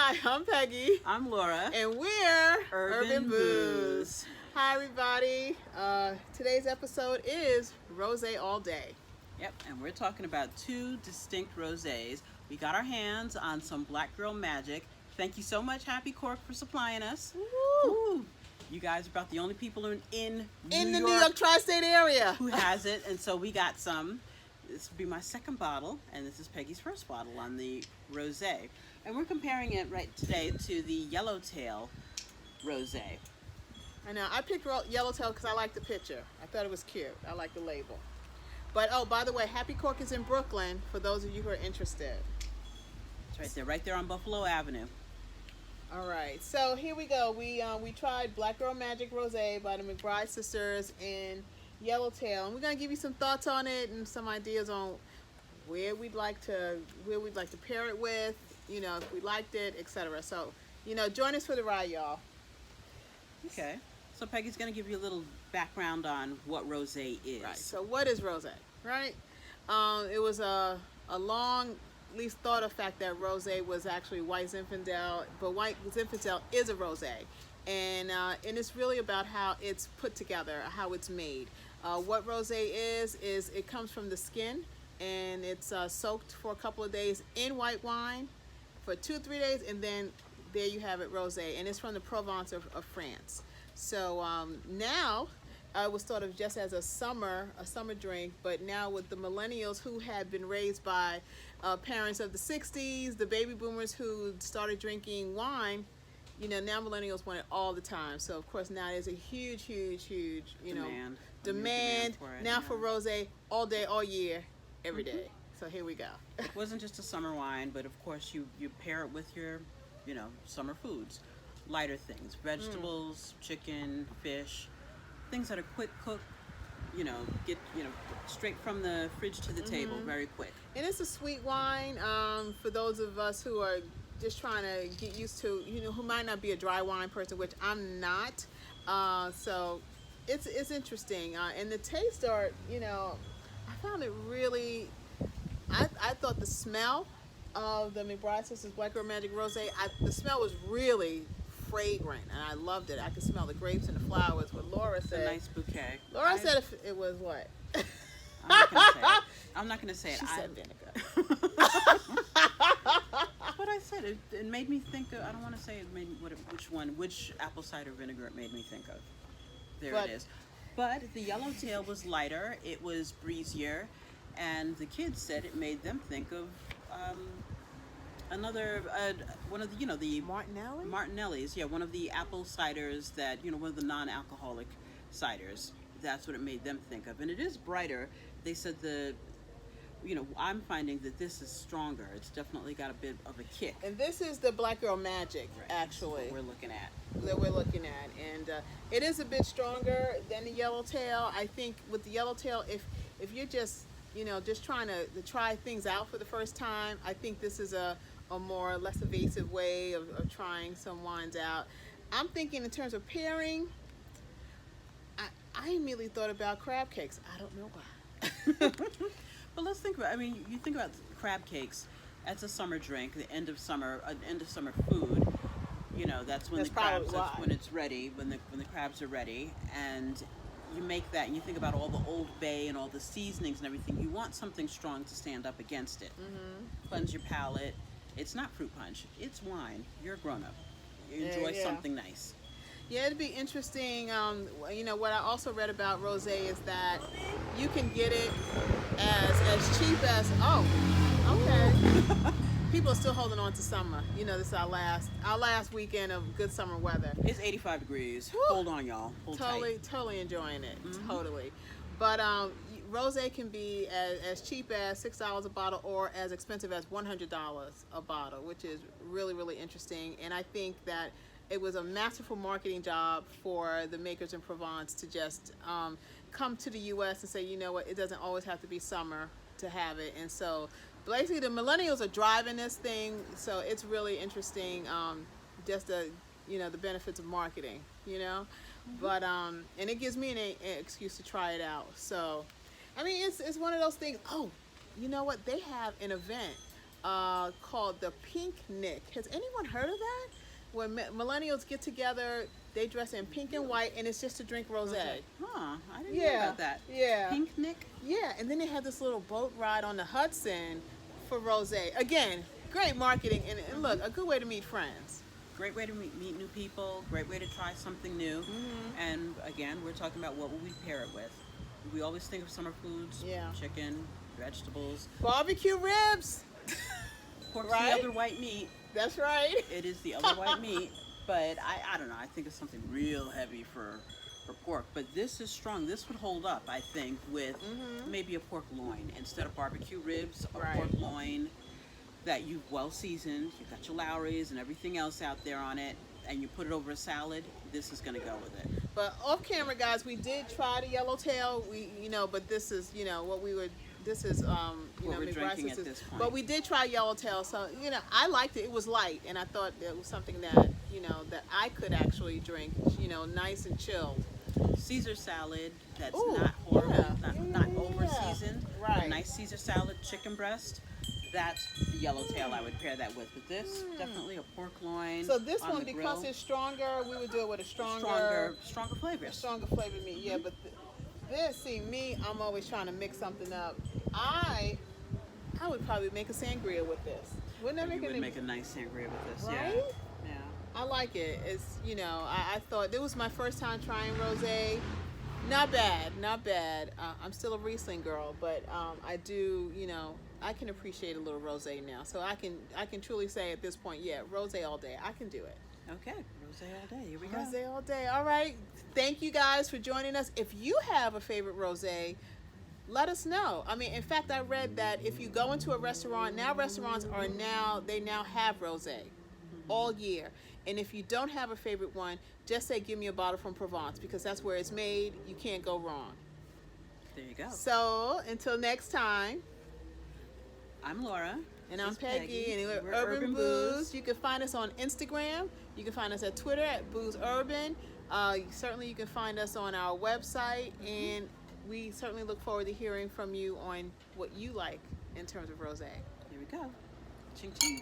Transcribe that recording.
Hi, I'm Peggy. I'm Laura. And we're Urban Booz. Hi, everybody. Today's episode is Rosé All Day. Yep, and we're talking about two distinct rosés. We got our hands on some Black Girl Magic. Thank you so much, Happy Cork, for supplying us. Woo! You guys are about the only people in the New York tri-state area who has it, and so we got some. This will be my second bottle, and this is Peggy's first bottle on the rosé. And we're comparing it right today to the YellowTail rosé. I know. I picked YellowTail because I like the picture. I thought it was cute. I like the label. But, oh, by the way, Happy Cork is in Brooklyn, for those of you who are interested. It's right there on Buffalo Avenue. All right, so here we go. We tried Black Girl Magic Rosé by the McBride sisters in YellowTail, and we're gonna give you some thoughts on it and some ideas on where we'd like to pair it with, if we liked it, etc. So, join us for the ride, y'all. Okay. So Peggy's gonna give you a little background on what rosé is. Right. So what is rosé? Right. It was a long, at least thought of fact that rosé was actually White Zinfandel, but White Zinfandel is a rosé, and it's really about how it's put together, how it's made. What rosé is it comes from the skin, and it's soaked for a couple of days in white wine for 2 or 3 days, and then there you have it, rosé, and it's from the Provence of France. So now it was thought of just as a summer drink, but now with the millennials who had been raised by parents of the 60s, the baby boomers who started drinking wine, now millennials want it all the time. So of course now there's a huge, demand for it, now for rosé all day, all year, every day. So here we go. It wasn't just a summer wine, but of course you pair it with your, summer foods, lighter things, vegetables, chicken, fish, things that are quick cook, get straight from the fridge to the table, very quick. And it's a sweet wine for those of us who are just trying to get used to, who might not be a dry wine person, which I'm not. So it's interesting, and the taste are, I found it really. I thought the smell of the McBride Sisters Black Girl Magic Rosé, the smell was really fragrant, and I loved it. I could smell the grapes and the flowers. But Laura said, a nice bouquet. Laura said if it was what? I'm not gonna say it. She said vinegar. What I said. It made me think of. I don't want to say it made which apple cider vinegar it made me think of. It is. But the YellowTail was lighter. It was breezier, and the kids said it made them think of another one of the the Martinelli's. Yeah, one of the apple ciders that one of the non-alcoholic ciders. That's what it made them think of, and it is brighter. They said I'm finding that this is stronger. It's definitely got a bit of a kick. And this is the Black Girl Magic, actually. That's what we're looking at. And it is a bit stronger than the YellowTail. I think with the YellowTail, if you're just just trying to try things out for the first time, I think this is a more less evasive way of trying some wines out. I'm thinking in terms of pairing. I immediately thought about crab cakes. I don't know why. But let's think about. You think about crab cakes. That's a summer drink. The end of summer food. That's when that's when it's ready. When the crabs are ready, and you make that, and you think about all the Old Bay and all the seasonings and everything. You want something strong to stand up against it. Cleanse your palate. It's not fruit punch. It's wine. You're a grown up. You enjoy something nice. Yeah, it'd be interesting. What I also read about rosé is that you can get it as cheap as People are still holding on to summer. This is our last weekend of good summer weather. It's 85 degrees. Woo! Hold on, y'all. Hold tight. Totally enjoying it. Totally. But rosé can be as cheap as $6 a bottle or as expensive as $100 a bottle, which is really, really interesting. And I think that it was a masterful marketing job for the makers in Provence to just come to the U.S. and say, you know what, it doesn't always have to be summer to have it. And so basically the millennials are driving this thing, so it's really interesting, just the benefits of marketing, but and it gives me an excuse to try it out. So it's one of those things. Oh, you know what, they have an event called the Pink Nick. Has anyone heard of that? When millennials get together, they dress in pink and white, and it's just to drink rosé. Huh, I didn't know about that. Yeah. Pink Nick? Yeah, and then they had this little boat ride on the Hudson for rosé. Again, great marketing, and look, a good way to meet friends. Great way to meet new people, great way to try something new. And again, we're talking about what will we pair it with. We always think of summer foods, chicken, vegetables. Barbecue ribs! Pork's the other white meat. That's right. It is the other white meat, but I don't know, I think it's something real heavy for pork. But this is strong. This would hold up, I think, with maybe a pork loin. Instead of barbecue ribs, a pork loin that you've well seasoned. You've got your Lowry's and everything else out there on it, and you put it over a salad. This is going to go with it. But off camera, guys, we did try the YellowTail. But this is, what we would. This is, what we're drinking at this point. But we did try YellowTail, so I liked it. It was light, and I thought it was something that that I could actually drink. Nice and chilled. Caesar salad that's not horrible, not over seasoned. Right. A nice Caesar salad, chicken breast. That's the YellowTail I would pair that with. But this, definitely a pork loin. So this on one, the because grill. it's stronger, we would do it with a stronger flavor. Stronger flavored meat, yeah. But I'm always trying to mix something up. I would probably make a sangria with this. Wouldn't that make a nice sangria with this, right? Yeah. I like it. It's I thought it was my first time trying rosé. Not bad. I'm still a Riesling girl, but I do, I can appreciate a little rosé now. So I can truly say at this point, rosé all day. I can do it. Okay, rosé all day. Here we go. Rosé all day. All right. Thank you guys for joining us. If you have a favorite rosé, let us know. I mean, in fact, I read that if you go into a restaurant, restaurants now have rosé all year. And if you don't have a favorite one, just say, give me a bottle from Provence, because that's where it's made. You can't go wrong. There you go. So until next time, I'm Laura. And I'm Peggy, and we're UrbanBooz. You can find us on Instagram. You can find us at Twitter at Booz Urban. Certainly you can find us on our website, and we certainly look forward to hearing from you on what you like in terms of rosé. Here we go. Ching ching.